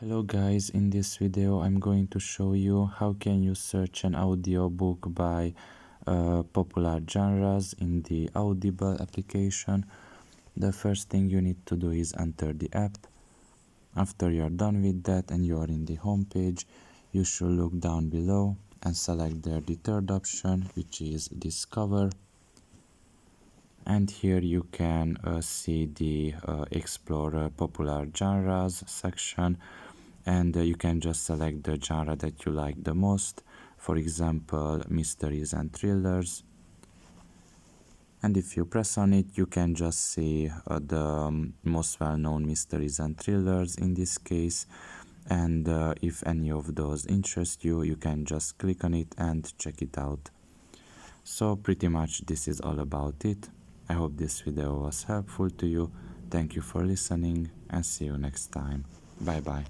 Hello guys, in this video I'm going to show you how can you search an audiobook by popular genres in the Audible application. The first thing you need to do is enter the app. After you're done with that and you are in the home page, you should look down below and select there the third option, which is Discover. And here you can see the Explore Popular Genres section, and you can just select the genre that you like the most, for example mysteries and thrillers. And if you press on it, you can just see the most well-known mysteries and thrillers in this case, and if any of those interest you, you can just click on it and check it out. So pretty much this is all about it. I hope this video was helpful to you. Thank you for listening and see you next time. Bye bye.